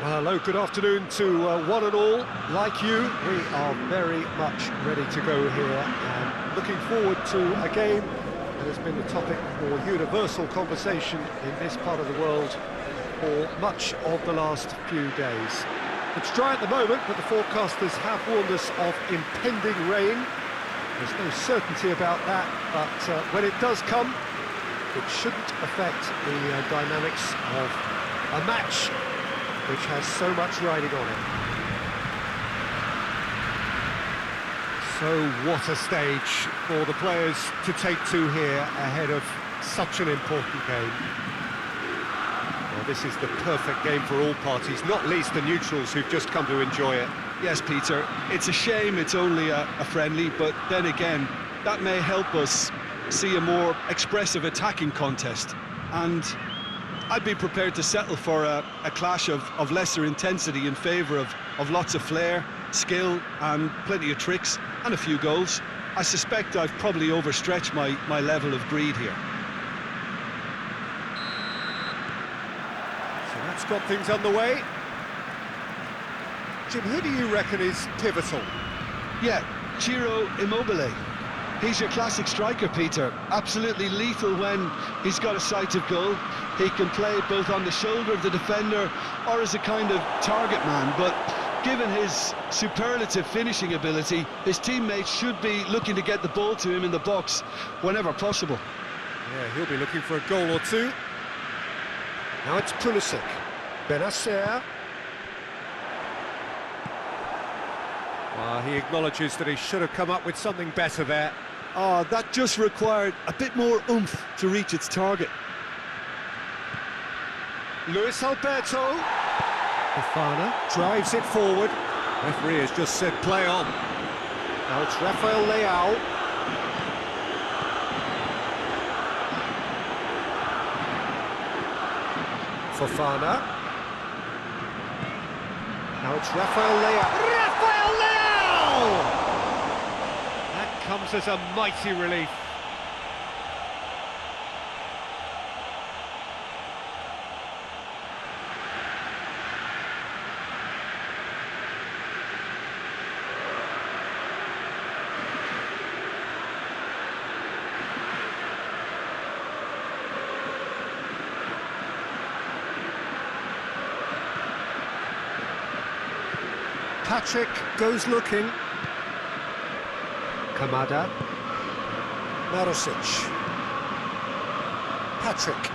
Hello, good afternoon to one and all. Like you, we are very much ready to go here and looking forward to a game that has been the topic for universal conversation in this part of the world for much of the last few days. It's dry at the moment, but the forecasters have warned us of impending rain. There's no certainty about that, but when it does come, it shouldn't affect the dynamics of a match which has so much riding on it. So what a stage for the players to take to here ahead of such an important game. Well, this is the perfect game for all parties, not least the neutrals who've just come to enjoy it. Yes, Peter, it's a shame it's only a friendly, but then again, that may help us see a more expressive attacking contest. And I'd be prepared to settle for a clash of lesser intensity in favour of lots of flair, skill and plenty of tricks and a few goals. I suspect I've probably overstretched my level of greed here. So that's got things underway. Jim, who do you reckon is pivotal? Yeah, Ciro Immobile. He's your classic striker, Peter. Absolutely lethal when he's got a sight of goal. He can play both on the shoulder of the defender or as a kind of target man, but given his superlative finishing ability, his teammates should be looking to get the ball to him in the box whenever possible. Yeah, he'll be looking for a goal or two. Now it's Pulisic. Benacer. He acknowledges that he should have come up with something better there. Oh, that just required a bit more oomph to reach its target. Luis Alberto. Fofana drives it forward. Referee has just said play on. Now it's Rafael Leao. Fofana. Now it's Rafael Leao. Rafael Leao! That comes as a mighty relief. Patrick goes looking. Kamada. Marusic. Patrick.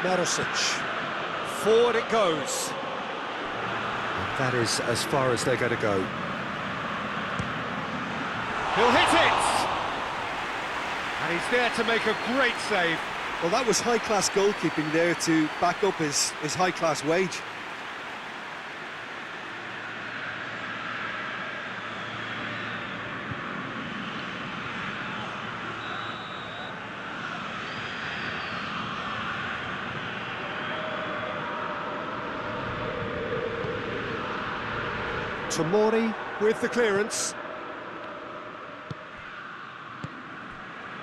Marusic. Forward it goes. And that is as far as they're going to go. He'll hit it! And he's there to make a great save. Well, that was high-class goalkeeping there to back up his high-class wage. Tomori with the clearance.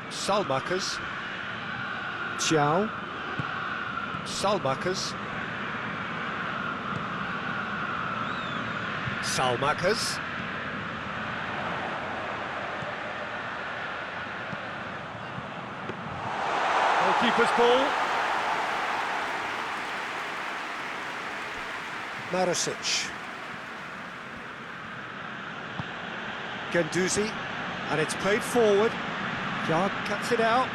Salmakers. Xiao. Salmakers. Salmakers. Goalkeeper's ball. Marusic. Guendouzi, and it's played forward. Yard cuts it out.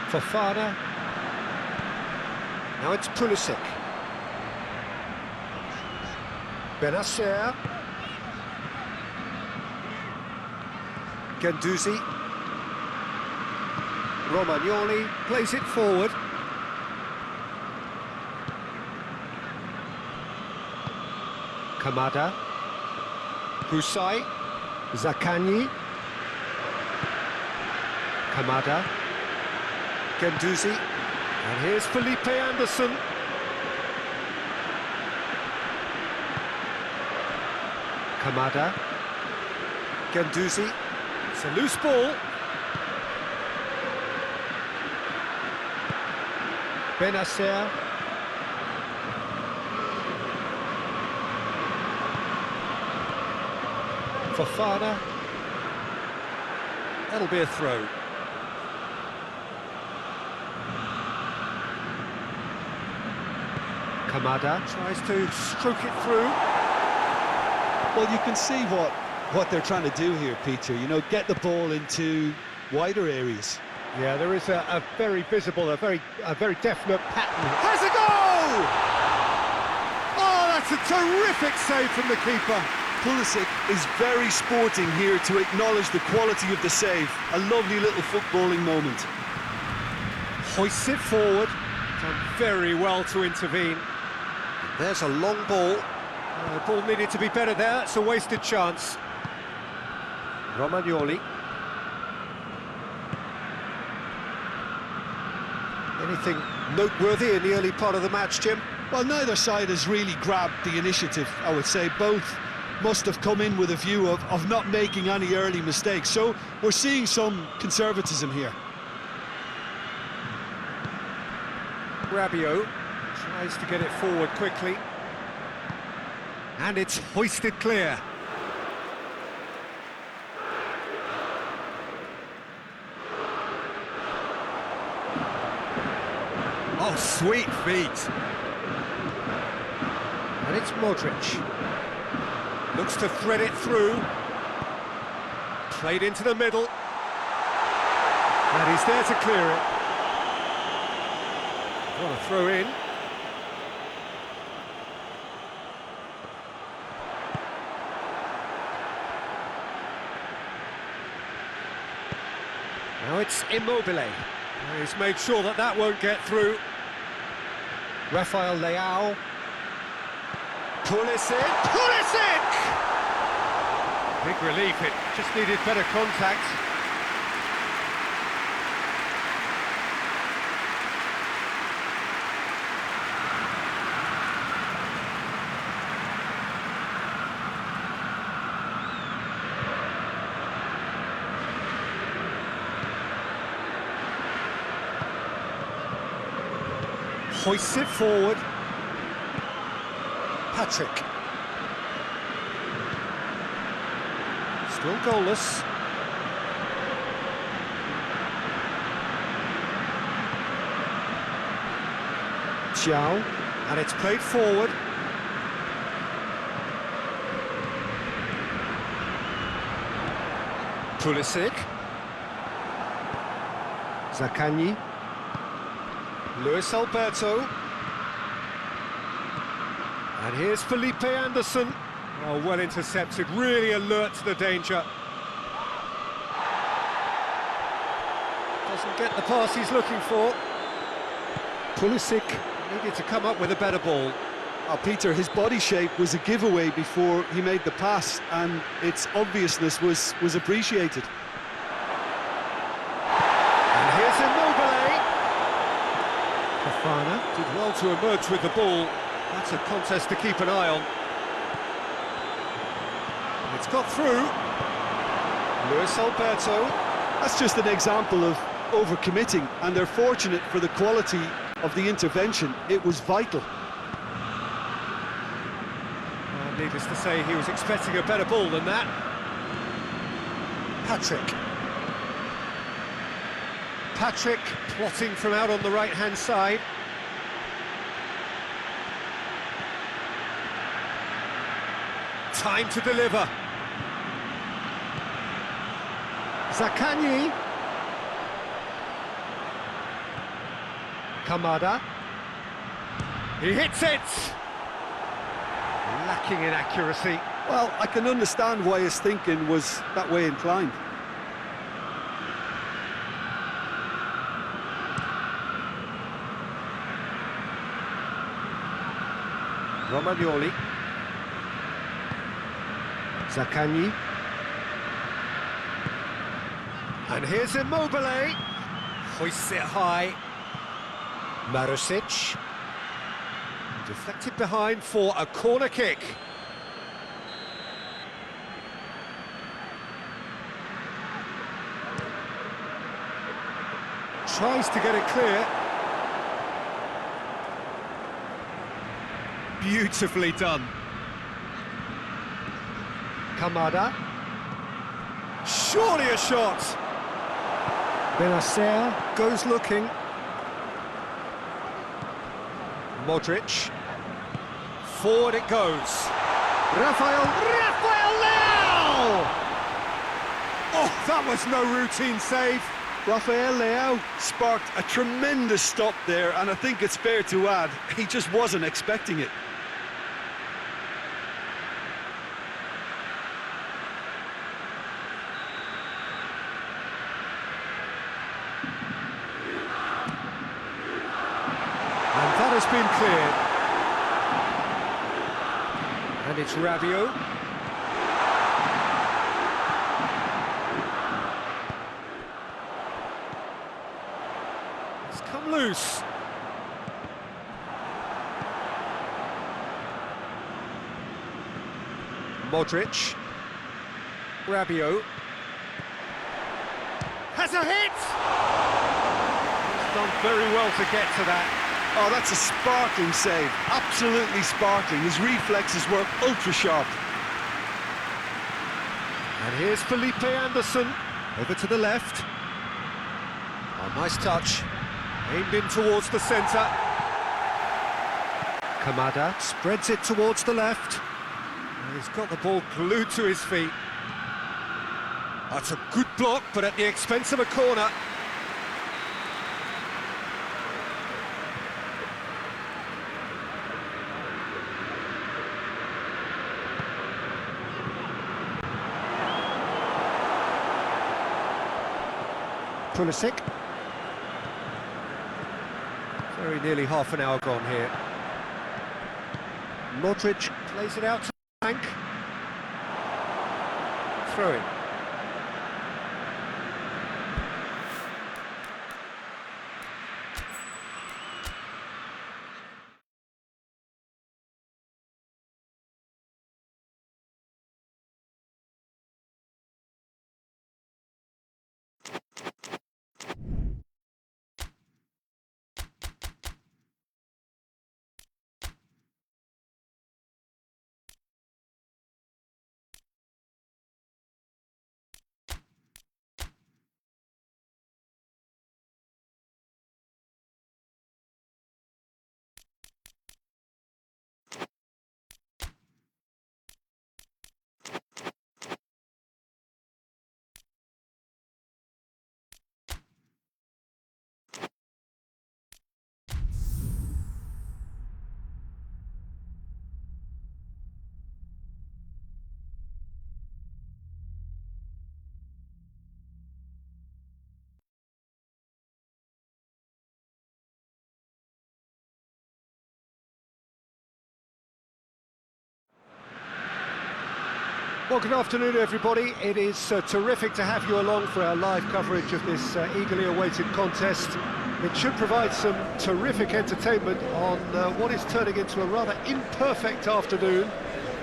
Fofana. Now it's Pulisic. Benacer. Guendouzi. Romagnoli plays it forward. Kamada. Husai, Zaccagni, Kamada, Guendouzi, and here's Felipe Anderson. Kamada, Guendouzi, it's a loose ball. Benacer. Fofana. That'll be a throw. Kamada tries to stroke it through. Well, you can see what they're trying to do here, Peter. You know, get the ball into wider areas. Yeah, there is a very visible, a very definite pattern. Has a goal! Oh, that's a terrific save from the keeper. Pulisic is very sporting here to acknowledge the quality of the save. A lovely little footballing moment. Hoists it forward. Done very well to intervene. There's a long ball. The ball needed to be better there. It's a wasted chance. Romagnoli. Anything noteworthy in the early part of the match, Jim? Well, neither side has really grabbed the initiative, I would say. Both must have come in with a view of not making any early mistakes. So we're seeing some conservatism here. Rabiot tries to get it forward quickly. And it's hoisted clear. Oh, sweet feet. And it's Modric. Looks to thread it through. Played into the middle. And he's there to clear it. What a throw in. Now it's Immobile. He's made sure that that won't get through. Rafael Leao. Pulisic! Pulisic! Big relief, it just needed better contact. Hoists it forward. Patrick. Still goalless. Xiao. And it's played forward. Pulisic. Zaccagni. Luis Alberto. And here's Felipe Anderson. Oh, well intercepted, really alert to the danger. Doesn't get the pass he's looking for. Pulisic needed to come up with a better ball. Oh, Peter, his body shape was a giveaway before he made the pass, and its obviousness was appreciated. And here's Immobile. Fofana did well to emerge with the ball. That's a contest to keep an eye on. It's got through. Luis Alberto. That's just an example of overcommitting, and they're fortunate for the quality of the intervention. It was vital. Needless to say, he was expecting a better ball than that. Patrick plotting from out on the right-hand side. Time to deliver. Zaccagni. Kamada. He hits it! Lacking in accuracy. Well, I can understand why his thinking was that way inclined. Romagnoli. Zaccagni. And here's Immobile. Hoists it high. Marusic. Deflected behind for a corner kick. Tries to get it clear. Beautifully done. Kamada. Surely a shot. Benacer goes looking. Modric. Forward it goes. Rafael Leao! Oh, that was no routine save. Rafael Leao sparked a tremendous stop there, and I think it's fair to add, he just wasn't expecting it. And that has been cleared. And it's Rabiot. It's come loose. Modric. Rabiot. Has a hit! He's done very well to get to that. Oh, that's a sparkling save, absolutely sparkling. His reflexes were ultra sharp. And here's Felipe Anderson, over to the left. Oh, nice touch, aimed in towards the centre. Kamada spreads it towards the left. And he's got the ball glued to his feet. That's a good block, but at the expense of a corner. Pulisic. Very nearly half an hour gone here. Modric plays it out to Bank. Throw in. Well, good afternoon, everybody. It is terrific to have you along for our live coverage of this eagerly awaited contest. It should provide some terrific entertainment on what is turning into a rather imperfect afternoon.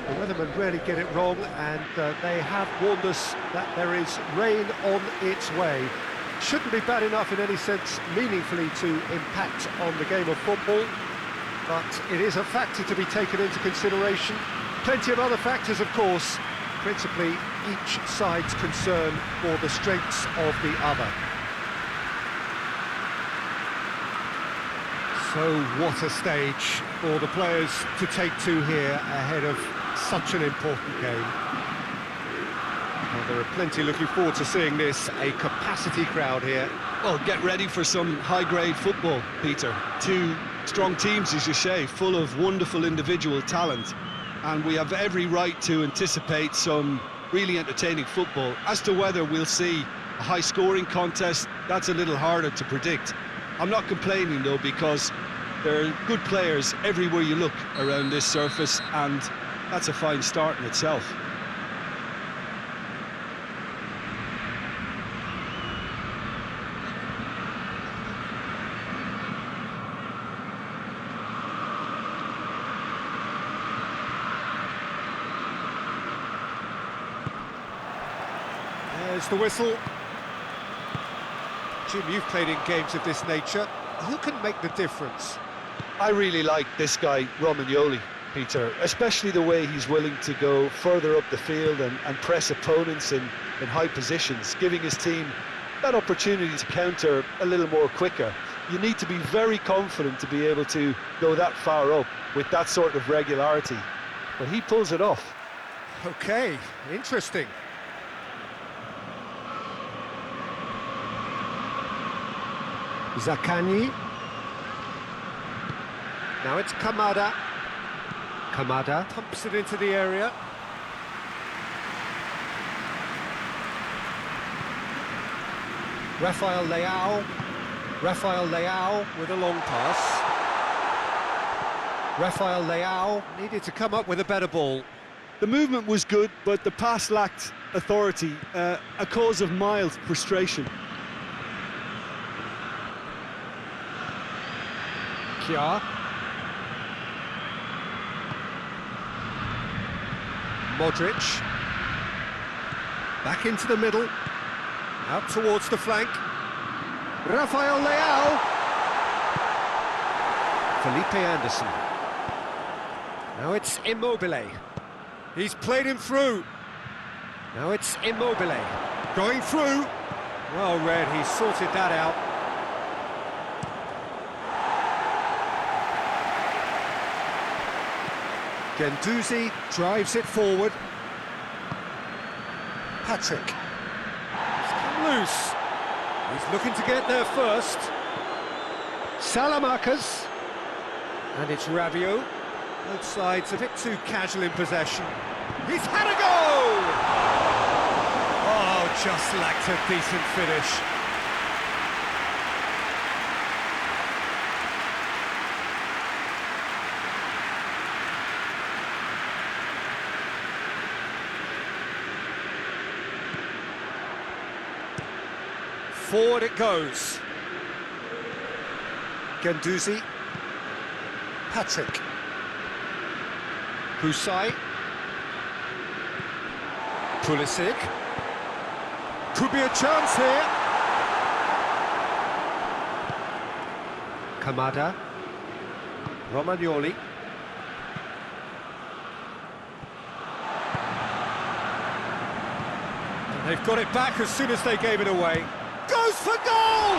The weathermen rarely get it wrong, and they have warned us that there is rain on its way. Shouldn't be bad enough in any sense meaningfully to impact on the game of football, but it is a factor to be taken into consideration. Plenty of other factors, of course, principally each side's concern for the strengths of the other. So what a stage for the players to take to here ahead of such an important game. Well, there are plenty looking forward to seeing this, a capacity crowd here. Well, get ready for some high-grade football, Peter. Two strong teams, as you say, full of wonderful individual talent. And we have every right to anticipate some really entertaining football. As to whether we'll see a high-scoring contest, that's a little harder to predict. I'm not complaining, though, because there are good players everywhere you look around this surface, and that's a fine start in itself. There's the whistle. Jim, you've played in games of this nature. Who can make the difference? I really like this guy, Romagnoli. Peter, especially the way he's willing to go further up the field and press opponents in high positions, giving his team that opportunity to counter a little more quicker. You need to be very confident to be able to go that far up with that sort of regularity. But he pulls it off. Okay, interesting. Zaccagni. Now it's Kamada. Kamada pumps it into the area. Rafael Leao. Rafael Leao with a long pass. Rafael Leao needed to come up with a better ball. The movement was good, but the pass lacked authority, a cause of mild frustration. Kjaer. Modric. Back into the middle. Out towards the flank. Rafael Leao. Felipe Anderson. Now it's Immobile. He's played him through. Now it's Immobile. Going through. Well read, he sorted that out. Guendouzi drives it forward. Patrick. He's come loose. He's looking to get there first. Salamakers. And it's Rabiot. Both sides a bit too casual in possession. He's had a go! Oh, just lacked a decent finish. Forward it goes. Guendouzi. Patrick. Husai. Pulisic. Could be a chance here. Kamada. Romagnoli. And they've got it back as soon as they gave it away. Goes for goal!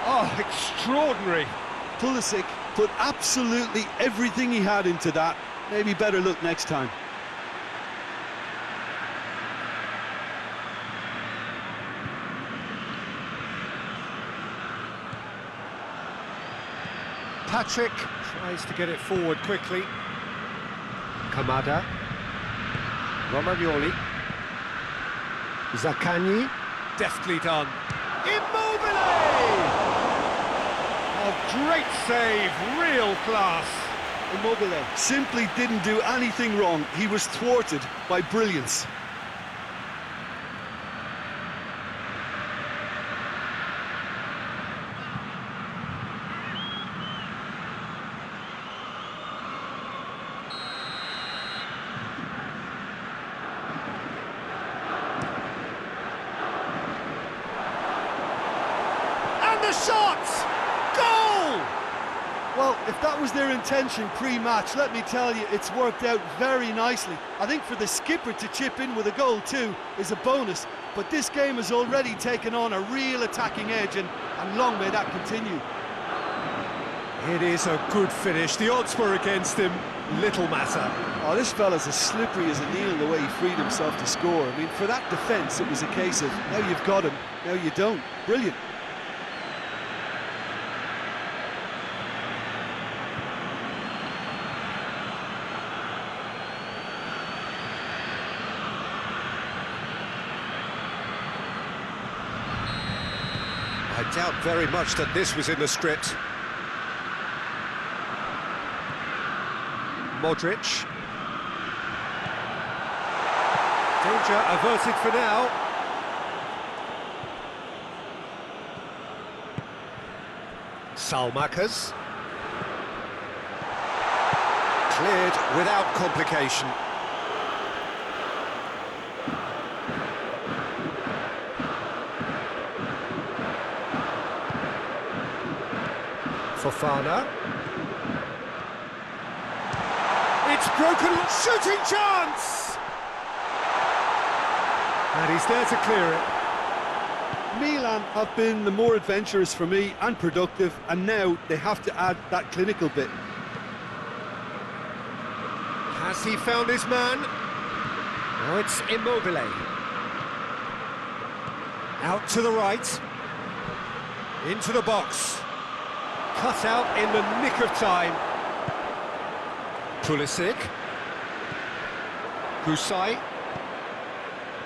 Oh, extraordinary. Pulisic put absolutely everything he had into that. Maybe better look next time. Patrick tries to get it forward quickly. Kamada. Romagnoli. Zaccagni. Deftly done. Immobile! A great save, real class. Immobile simply didn't do anything wrong. He was thwarted by brilliance. And the shot! Goal! Well, if that was their intention pre-match, let me tell you, it's worked out very nicely. I think for the skipper to chip in with a goal too is a bonus, but this game has already taken on a real attacking edge, and long may that continue. It is a good finish. The odds were against him. Little matter. Oh, this fella's as slippery as a needle the way he freed himself to score. I mean, for that defence, it was a case of, now you've got him, now you don't. Brilliant. I doubt very much that this was in the script. Modric. Danger averted for now. Salmakers. Cleared without complication. Fofana. It's broken, shooting chance! And he's there to clear it. Milan have been the more adventurous for me and productive, and now they have to add that clinical bit. Has he found his man? Now it's Immobile. Out to the right. Into the box. Cut out in the nick of time. Pulisic. Husai.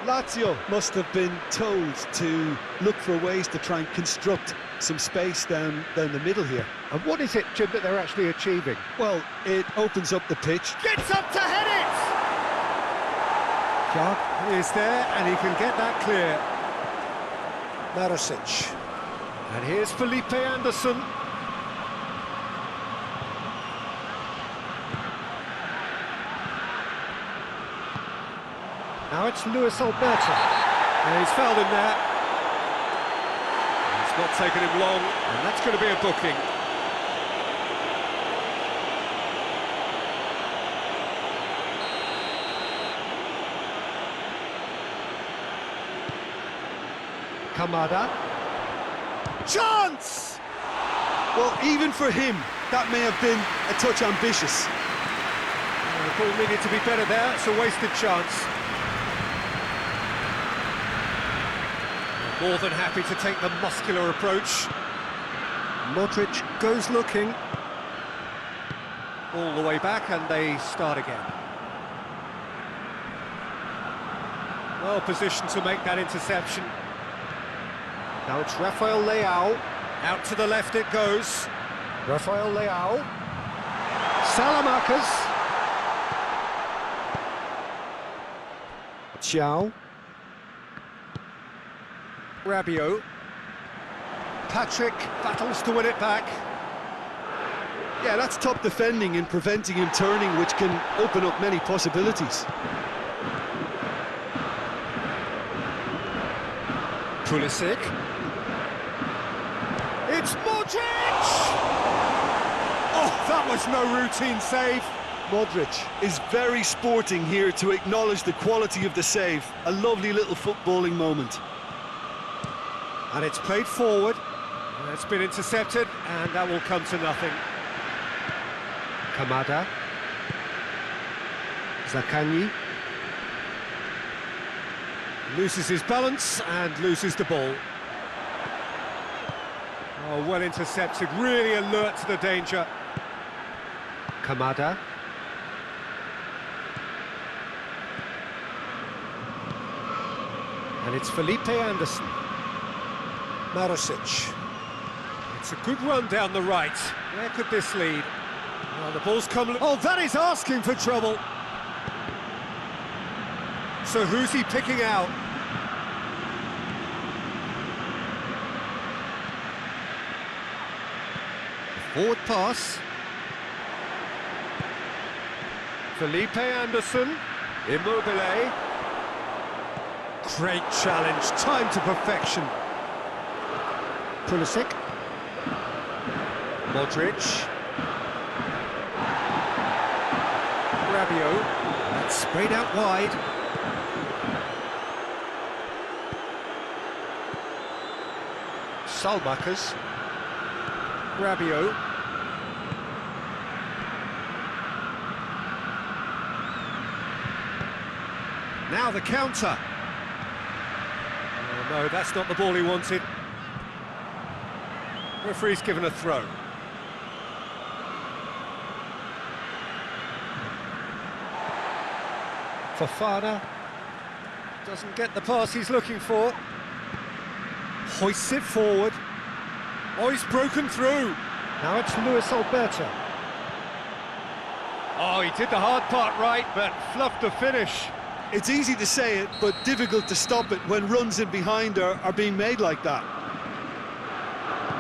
Lazio must have been told to look for ways to try and construct some space down the middle here. And what is it, Jim, that they're actually achieving? Well, it opens up the pitch. Gets up to head it! Clark is there, and he can get that clear. Marosic. And here's Felipe Anderson. Now it's Luis Alberto. And he's fouled him there. It's not taken him long, and that's going to be a booking. Kamada. Chance! Well, even for him, that may have been a touch ambitious. The ball needed to be better there. It's a wasted chance. More than happy to take the muscular approach. Modric goes looking. All the way back, and they start again. Well positioned to make that interception. Now it's Rafael Leao. Out to the left it goes. Rafael Leao. Salamakers. Ciao. Rabiot. Patrick battles to win it back. Yeah, that's top defending and preventing him turning, which can open up many possibilities. Pulisic. It's Modric! Oh, that was no routine save. Modric is very sporting here to acknowledge the quality of the save. A lovely little footballing moment. And it's played forward. It's been intercepted, and that will come to nothing. Kamada. Zaccagni. Loses his balance and loses the ball. Oh, well intercepted, really alert to the danger. Kamada. And it's Felipe Anderson. Marosic. It's a good run down the right. Where could this lead? Oh, the ball's come... Oh, that is asking for trouble. So who's he picking out? Forward pass. Felipe Anderson. Immobile. Great challenge, time to perfection. Pulisic. Modric. Rabiot. That's sprayed out wide. Salmakers. Rabiot. Now the counter. Oh, no, that's not the ball he wanted. Referee's given a throw. Fofana doesn't get the pass he's looking for. Hoists it forward. Oh, he's broken through. Now it's Luis Alberto. Oh, he did the hard part right, but fluffed the finish. It's easy to say it, but difficult to stop it when runs in behind are being made like that.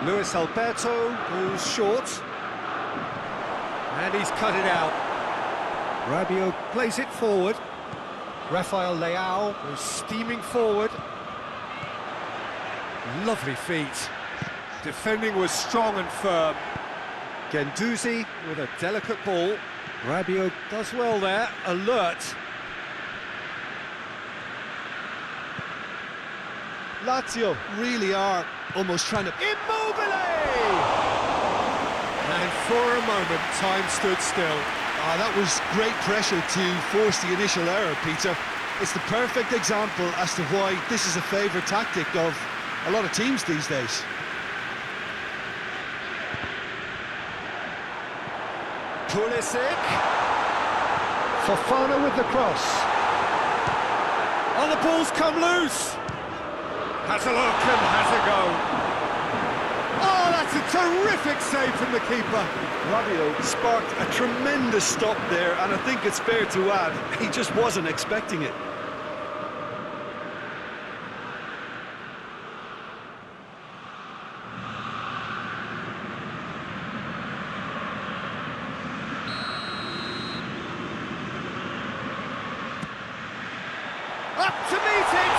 Luis Alberto goes short. And he's cut it out. Rabiot plays it forward. Rafael Leao goes steaming forward. Lovely feet. Defending was strong and firm. Guendouzi with a delicate ball. Rabiot does well there, alert. Lazio really are almost trying to... Immobile! And for a moment, time stood still. Ah, that was great pressure to force the initial error, Peter. It's the perfect example as to why this is a favourite tactic of a lot of teams these days. Pulisic. Fofana with the cross. Oh, the ball's come loose. Has a look and has a go. Oh, that's a terrific save from the keeper. Rabiot sparked a tremendous stop there, and I think it's fair to add, he just wasn't expecting it. Up to meet it!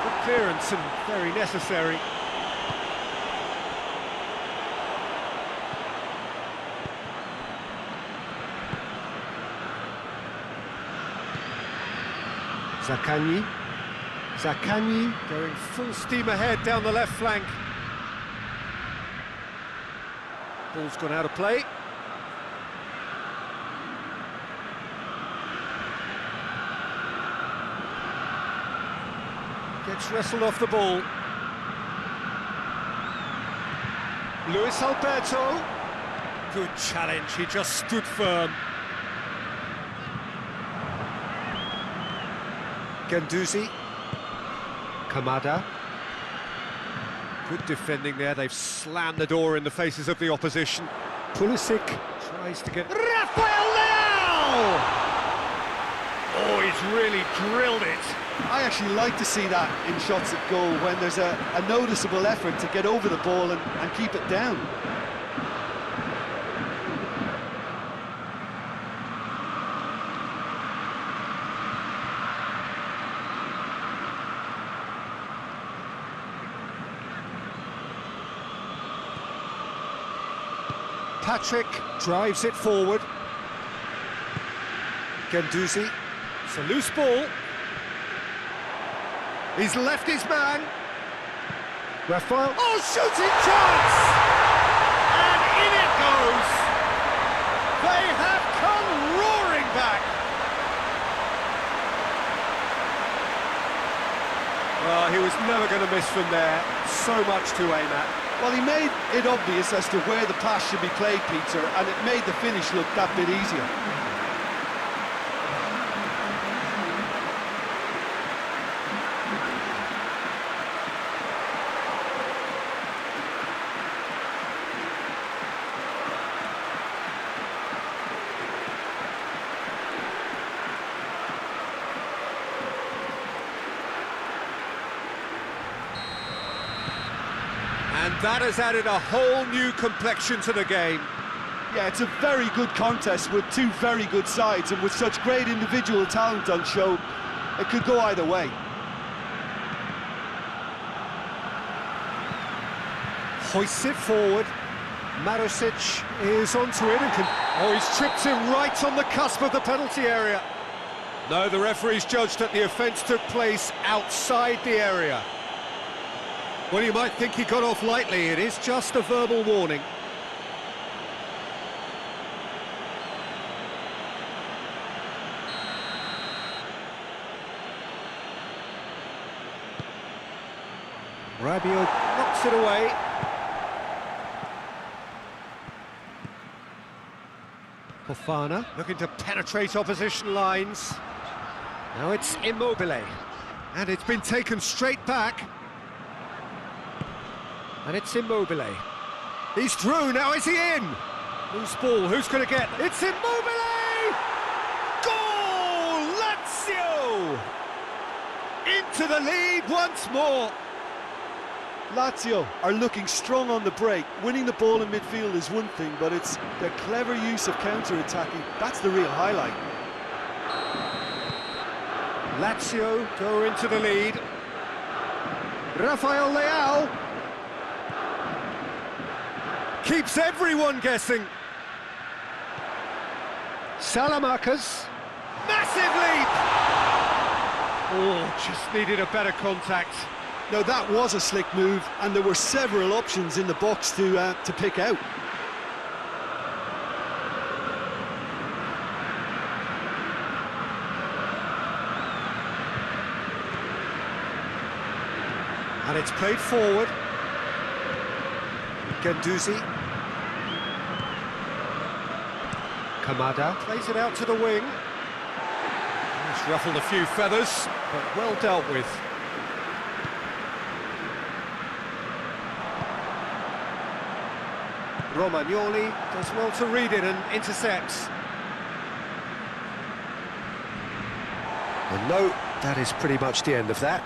Good clearance and very necessary. Zaccagni going full steam ahead down the left flank. Ball's gone out of play. Gets wrestled off the ball. Luis Alberto. Good challenge, he just stood firm. Guendouzi. Kamada. Good defending there, they've slammed the door in the faces of the opposition. Pulisic tries to get... Rafael Leao! Oh, he's really drilled it. I actually like to see that in shots at goal when there's a noticeable effort to get over the ball and keep it down. Patrick drives it forward. Guendouzi. It's a loose ball. He's left his man. Rafael. Oh, shooting chance! And in it goes. They have come roaring back. Well, he was never going to miss from there. So much to aim at. Well, he made it obvious as to where the pass should be played, Peter, and it made the finish look that bit easier. And that has added a whole new complexion to the game. Yeah, it's a very good contest with two very good sides, and with such great individual talent on show, it could go either way. Hoists it forward. Marusic is onto it and can... Oh, he's tripped him right on the cusp of the penalty area. No, the referee's judged that the offence took place outside the area. Well, you might think he got off lightly. It is just a verbal warning. Rabiot knocks it away. Fofana looking to penetrate opposition lines. Now it's Immobile. And it's been taken straight back. And it's Immobile. He's through, now is he in? Loose ball, who's going to get? It's Immobile! Goal! Lazio! Into the lead once more. Lazio are looking strong on the break. Winning the ball in midfield is one thing, but it's their clever use of counter-attacking. That's the real highlight. Lazio go into the lead. Rafael Leao keeps everyone guessing. Salamakers. Massive leap! Oh, just needed a better contact. Now that was a slick move, and there were several options in the box to pick out. And it's played forward. Guendouzi. Kamada plays it out to the wing. It's ruffled a few feathers, but well dealt with. Romagnoli does well to read it and intercepts. And no, that is pretty much the end of that.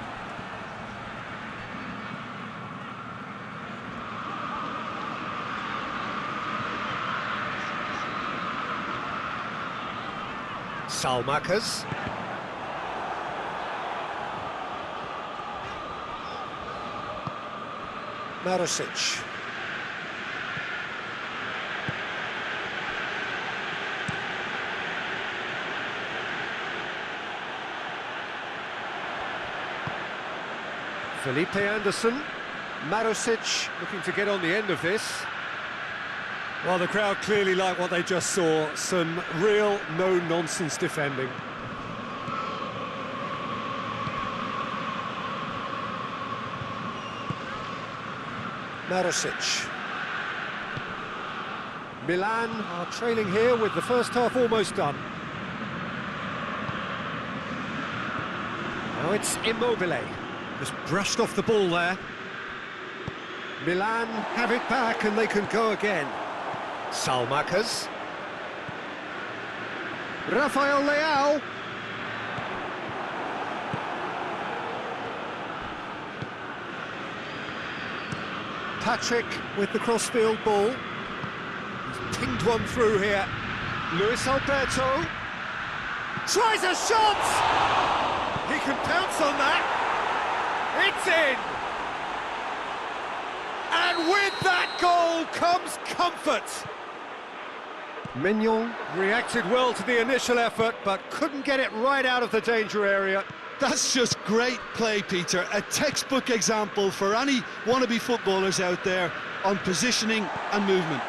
Salmakers. Marusic. Felipe Anderson. Marusic looking to get on the end of this. Well, the crowd clearly like what they just saw. Some real no-nonsense defending. Marusic. Milan are trailing here with the first half almost done. Now it's Immobile. Just brushed off the ball there. Milan have it back and they can go again. Salmakers. Rafael Leao. Patrick with the cross-field ball. He's pinged one through here. Luis Alberto. Tries a shot! He can pounce on that. It's in! And with that goal comes comfort. Mignon reacted well to the initial effort, but couldn't get it right out of the danger area. That's just great play, Peter. A textbook example for any wannabe footballers out there on positioning and movement.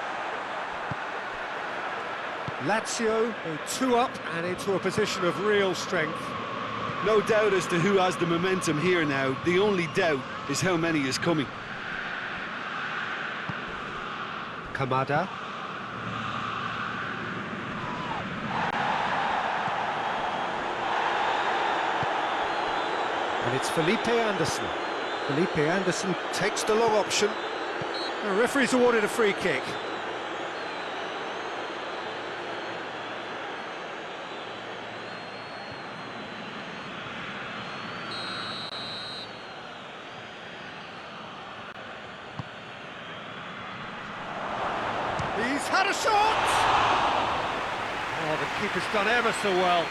Lazio go 2 up and into a position of real strength. No doubt as to who has the momentum here now. The only doubt is how many is coming. Kamada. And it's Felipe Anderson. Felipe Anderson takes the long option. The referee's awarded a free kick. He's had a shot! Oh, the keeper's done ever so well.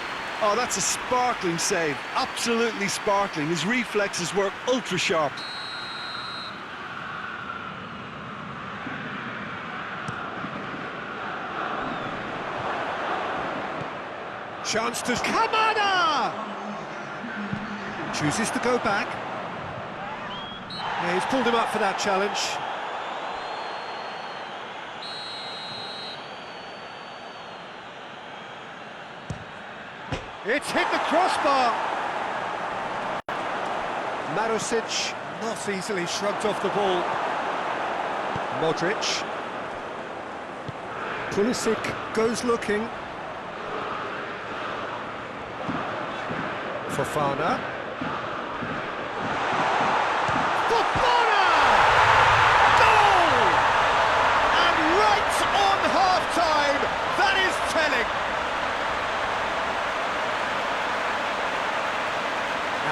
Oh, that's a sparkling save. Absolutely sparkling. His reflexes were ultra sharp. Chance to Kamada! Chooses to go back. Yeah, he's pulled him up for that challenge. It's hit the crossbar. Marusic not easily shrugged off the ball. Modric. Pulisic goes looking. Fofana. Fofana! Goal! And right on half-time, that is telling.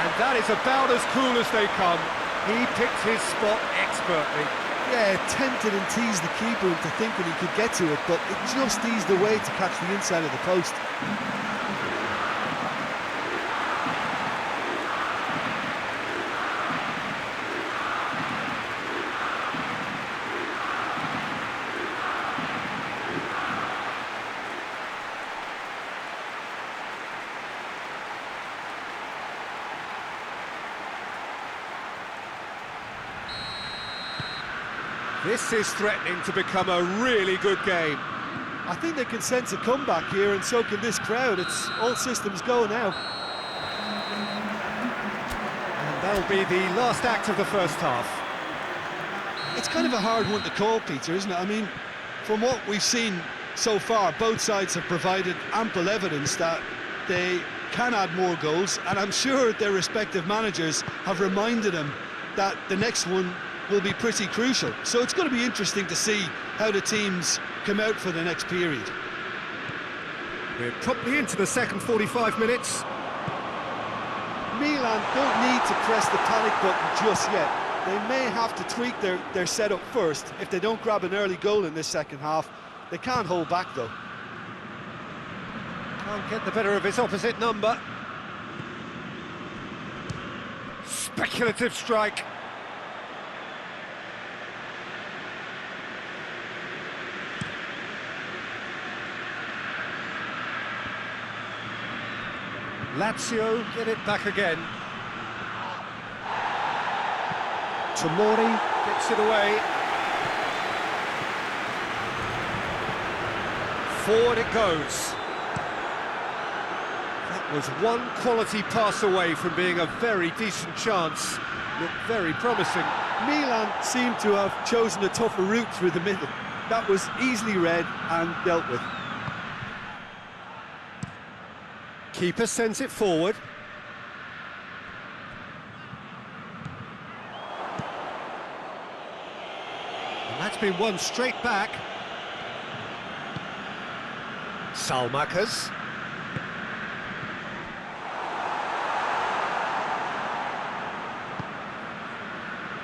And that is about as cool as they come. He picked his spot expertly. Yeah, tempted and teased the keeper into thinking he could get to it, but it just eased away to catch the inside of the post. This is threatening to become a really good game. I think they can sense a comeback here, and so can this crowd. It's all systems go now. And that'll be the last act of the first half. It's kind of a hard one to call, Peter, isn't it? I mean, from what we've seen so far, both sides have provided ample evidence that they can add more goals, and I'm sure their respective managers have reminded them that the next one will be pretty crucial. So it's going to be interesting to see how the teams come out for the next period. We're promptly into the second 45 minutes. Milan don't need to press the panic button just yet. They may have to tweak their setup first. If they don't grab an early goal in this second half, they can't hold back though. Can't get the better of his opposite number. Speculative strike. Lazio get it back again. Tomori gets it away. Forward it goes. That was one quality pass away from being a very decent chance. Looked very promising. Milan seemed to have chosen a tougher route through the middle. That was easily read and dealt with. Keeper sends it forward. And that's been won straight back. Salmakas.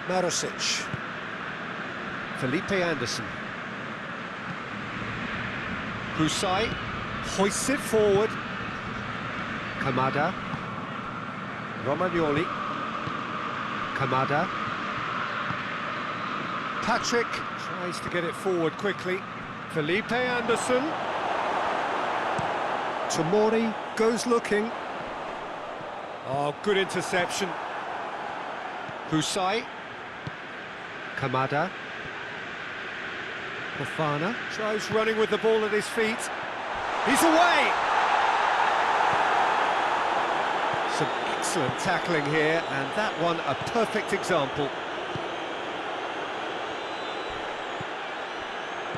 Marosic. Felipe Anderson. Husai hoists it forward. Kamada. Romagnoli. Kamada. Patrick tries to get it forward quickly. Felipe Anderson. Tomori goes looking. Oh, good interception. Husai. Kamada. Fofana tries running with the ball at his feet. He's away! Some excellent tackling here, and that one a perfect example.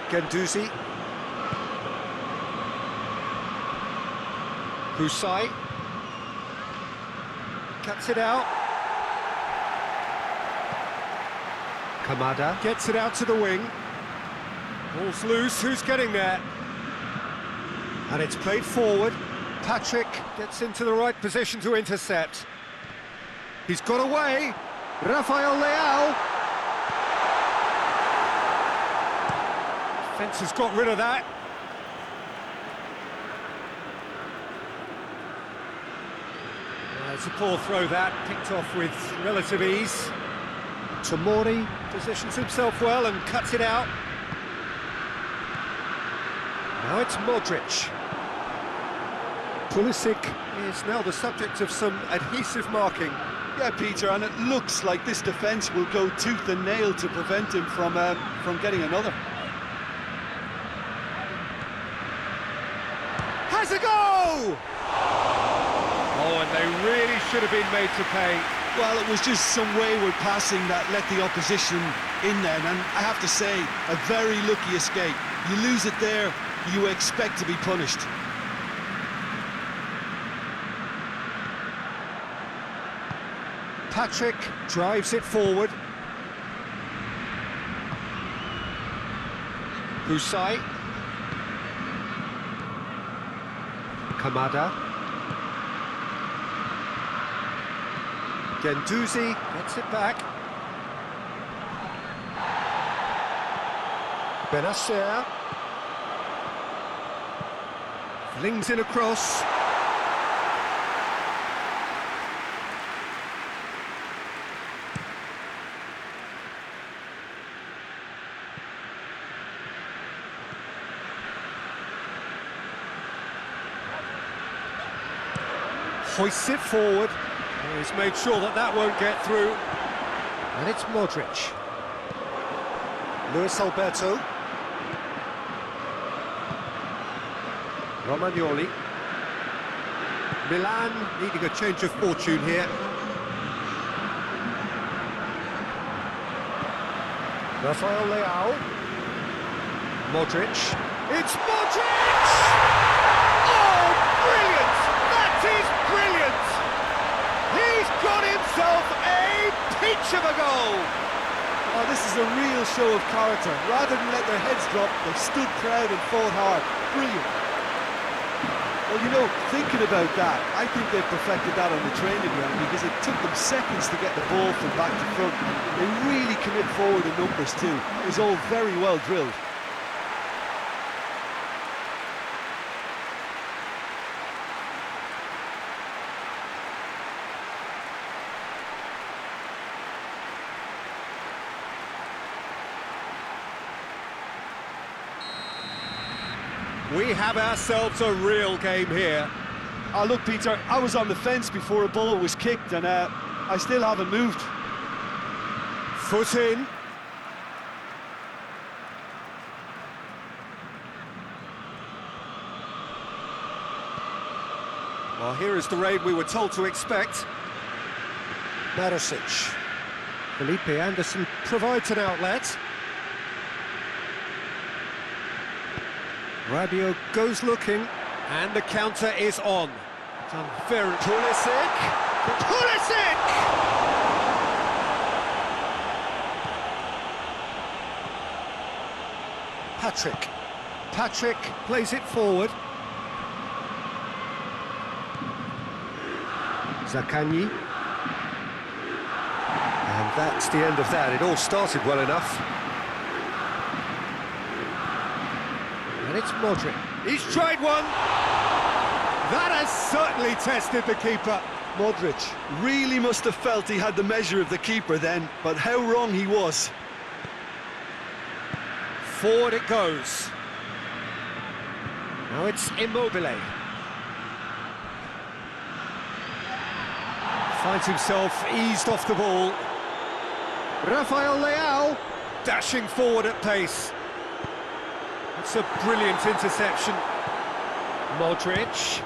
Guendouzi. Husai. Cuts it out. Kamada gets it out to the wing. Ball's loose, who's getting there? And it's played forward. Patrick gets into the right position to intercept. He's got away. Rafael Leao. Fence has got rid of that. It's a poor throw that, picked off with relative ease. Tomori positions himself well and cuts it out. Now it's Modric. Pulisic is now the subject of some adhesive marking. Yeah, Peter, and it looks like this defence will go tooth and nail to prevent him from getting another. Has a go! Oh, and they really should have been made to pay. Well, it was just some wayward passing that let the opposition in then, and I have to say, a very lucky escape. You lose it there, you expect to be punished. Patrick drives it forward. Husai. Kamada. Guendouzi gets it back. Benacer. Flings in across. Hoists it forward. He's made sure that that won't get through. And it's Modric. Luis Alberto. Romagnoli. Milan needing a change of fortune here. Rafael Leao. Modric. It's Modric! Oh, brilliant! That is brilliant! He's got himself a peach of a goal! Oh, this is a real show of character. Rather than let their heads drop, they stood proud and fought hard. Brilliant. Well, you know, thinking about that, I think they've perfected that on the training ground because it took them seconds to get the ball from back to front. They really commit forward in numbers too. It was all very well drilled. We have ourselves a real game here. Oh, look, Peter, I was on the fence before a ball was kicked and I still haven't moved. Foot in. Well, here is the raid we were told to expect. Barisic. Felipe Anderson provides an outlet. Rabiot goes looking, and the counter is on. Done very... Pulisic! Pulisic! Patrick plays it forward. Zaccagni. And that's the end of that. It all started well enough. And it's Modric. He's tried one! That has certainly tested the keeper. Modric really must have felt he had the measure of the keeper then, but how wrong he was. Forward it goes. Now it's Immobile. Finds himself eased off the ball. Rafael Leao dashing forward at pace. It's a brilliant interception. Modric.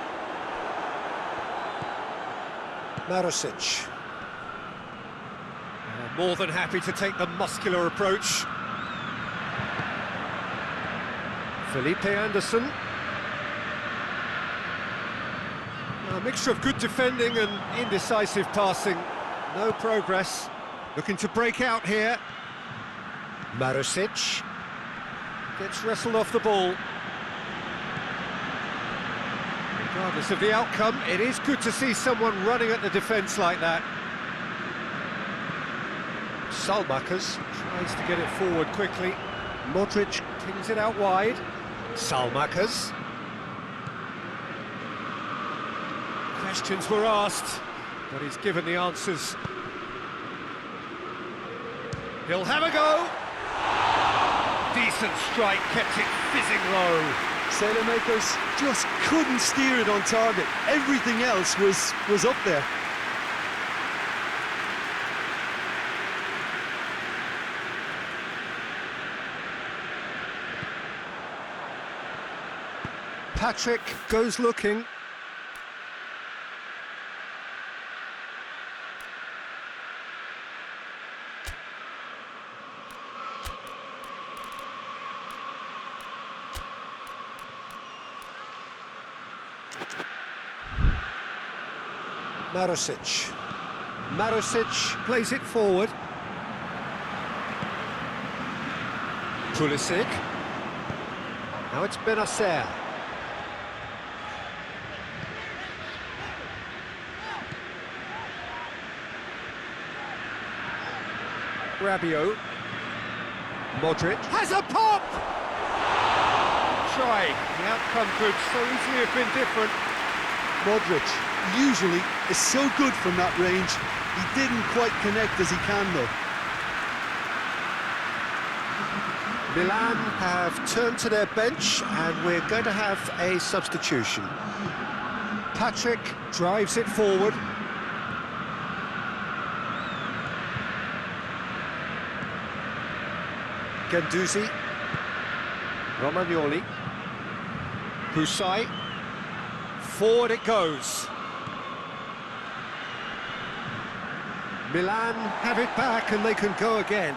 Barisic. More than happy to take the muscular approach. Felipe Anderson. A mixture of good defending and indecisive passing. No progress. Looking to break out here. Barisic. Gets wrestled off the ball. Regardless of the outcome, it is good to see someone running at the defence like that. Salmakers tries to get it forward quickly. Modric pings it out wide. Salmakers. Questions were asked, but he's given the answers. He'll have a go. Decent strike, kept it fizzing low. Sailor-makers just couldn't steer it on target. Everything else was up there. Patrick goes looking. Marosic plays it forward. Pulisic. Now it's Benacer. Rabiot. Modric has a pop! Try. The outcome could so easily have been different. Modric usually is so good from that range. He didn't quite connect as he can though. Milan have turned to their bench and we're going to have a substitution. Patrick drives it forward. Guendouzi. Romagnoli. Husai. Forward it goes. Milan have it back and they can go again.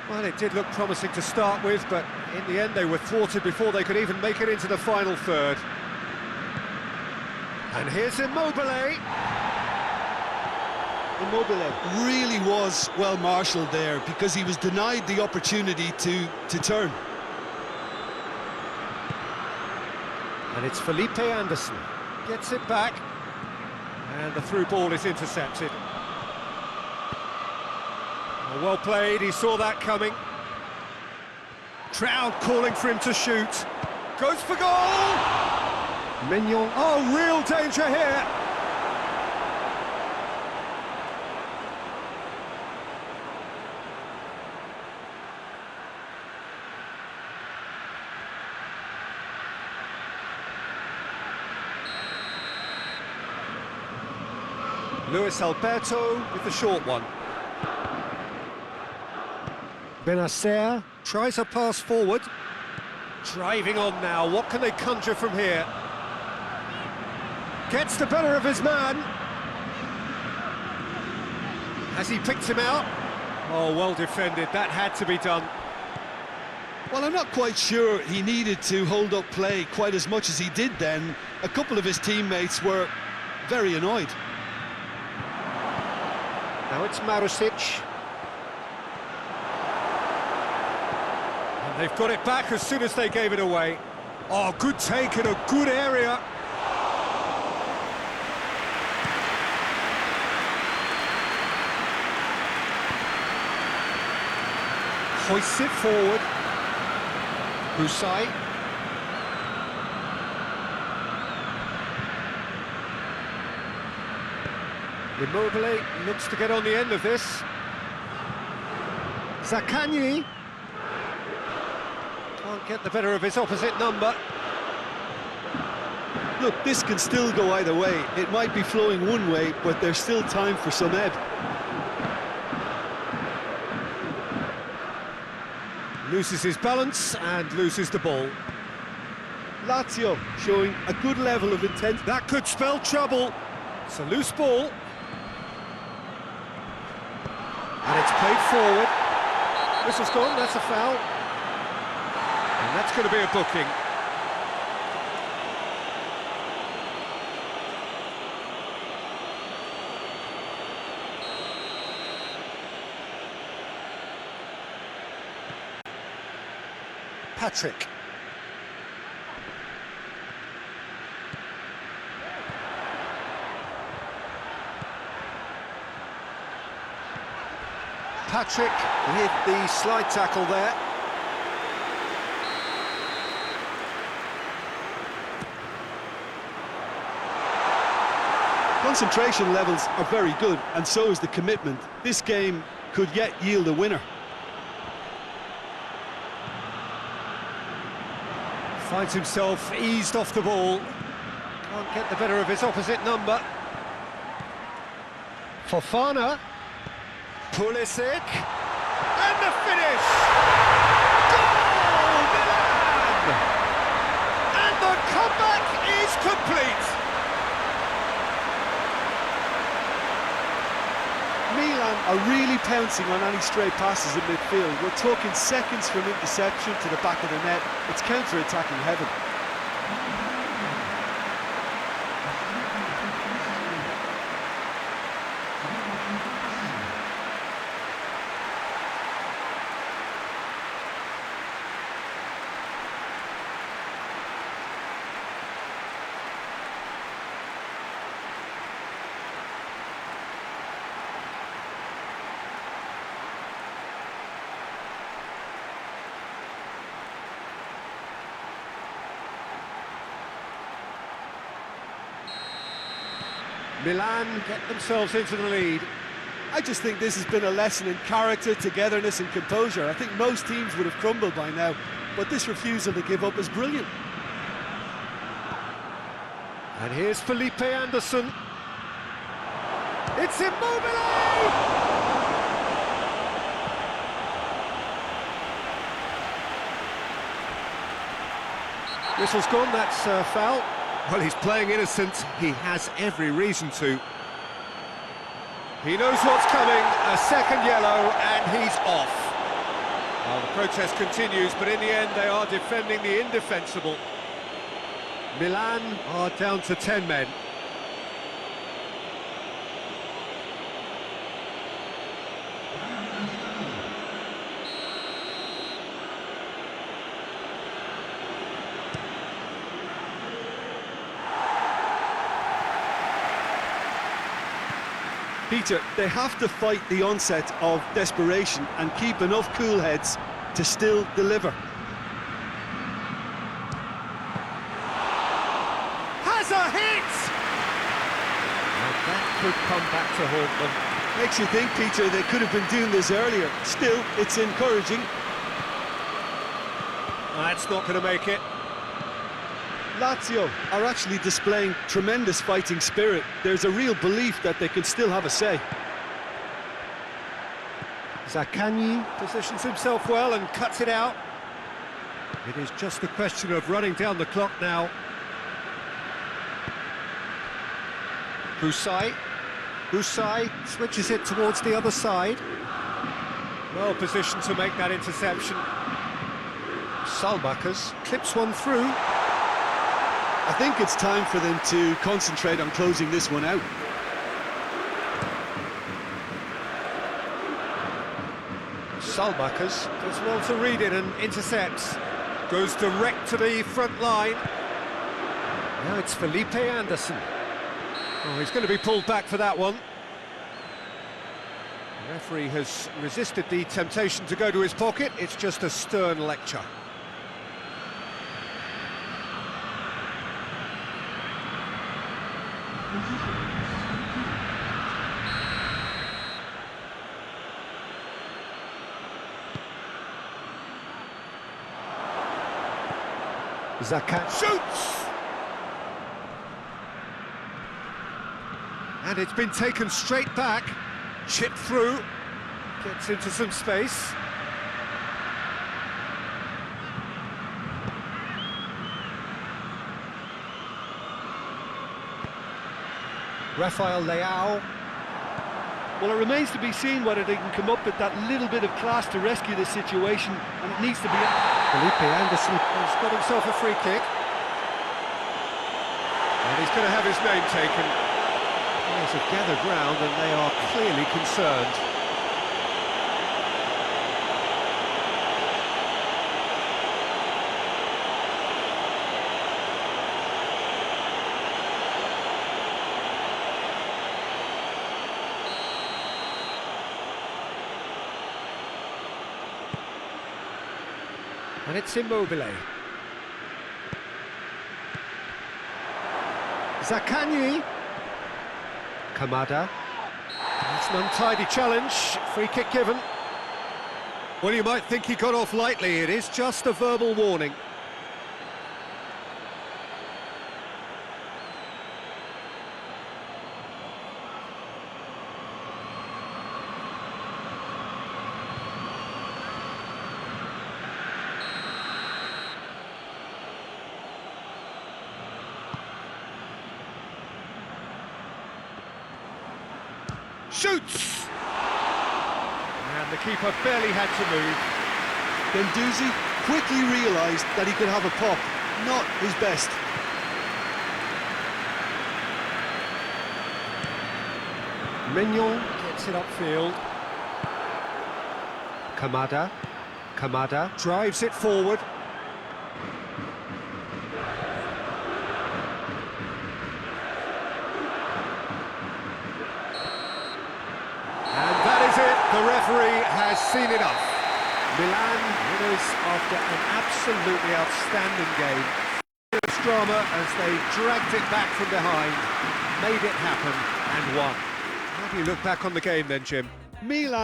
Well, it did look promising to start with, but in the end they were thwarted before they could even make it into the final third. And here's Immobile. Immobile really was well marshalled there because he was denied the opportunity to turn. And it's Felipe Anderson. Gets it back. And the through ball is intercepted. Well played, he saw that coming. Crowd calling for him to shoot. Goes for goal! Mignon, oh, real danger here! Luis Alberto with the short one. Benacer tries a pass forward. Driving on now, what can they conjure from here? Gets the better of his man. Has he picked him out? Oh, well defended, that had to be done. Well, I'm not quite sure he needed to hold up play quite as much as he did then. A couple of his teammates were very annoyed. Now it's Marusic. And they've got it back as soon as they gave it away. Oh, good take in a good area. Hoists it forward. Husai. Immobile looks to get on the end of this. Zaccagni can't get the better of his opposite number. Look, this can still go either way. It might be flowing one way, but there's still time for some ebb. Loses his balance and loses the ball. Lazio showing a good level of intent. That could spell trouble. It's a loose ball. And it's played forward. Whistle's gone, that's a foul. And that's going to be a booking. Patrick. Patrick with the slide tackle there. Concentration levels are very good, and so is the commitment. This game could yet yield a winner. Finds himself eased off the ball. Can't get the better of his opposite number. Fofana. Pulisic. And the finish! Goal! Milan! And the comeback is complete! Milan are really pouncing on any stray passes in midfield. We're talking seconds from interception to the back of the net. It's counter-attacking heaven. Milan get themselves into the lead. I just think this has been a lesson in character, togetherness and composure. I think most teams would have crumbled by now, but this refusal to give up is brilliant. And here's Felipe Anderson. It's Immobile! Whistle's gone, that's foul. Well, he's playing innocent. He has every reason to. He knows what's coming, a second yellow, and he's off. Well, the protest continues, but in the end they are defending the indefensible. Milan are down to 10 men. Peter, they have to fight the onset of desperation and keep enough cool heads to still deliver. Has a hit! And that could come back to haunt them. Makes you think, Peter, they could have been doing this earlier. Still, it's encouraging. That's not going to make it. Lazio are actually displaying tremendous fighting spirit. There's a real belief that they can still have a say. Zaccagni positions himself well and cuts it out. It is just a question of running down the clock now. Husai switches it towards the other side. Well positioned to make that interception. Salmakers clips one through. I think it's time for them to concentrate on closing this one out. Salmakers does well to read it and intercepts. Goes direct to the front line. Now it's Felipe Anderson. Oh, he's going to be pulled back for that one. The referee has resisted the temptation to go to his pocket. It's just a stern lecture. Zakat shoots! And it's been taken straight back, chipped through, gets into some space. Rafael Leao. Well, it remains to be seen whether they can come up with that little bit of class to rescue this situation, and it needs to be... Felipe Anderson has got himself a free kick. And he's going to have his name taken. Players have gathered round and they are clearly concerned. And it's Immobile. Zaccagni. Kamada. It's an untidy challenge. Free kick given. Well, you might think he got off lightly. It is just a verbal warning. Shoots! And the keeper barely had to move. Guendouzi quickly realised that he could have a pop, not his best. Mignon gets it upfield. Kamada drives it forward. The referee has seen enough. Milan winners after an absolutely outstanding game. This drama as they dragged it back from behind, made it happen and won. How do you look back on the game then, Jim? Milan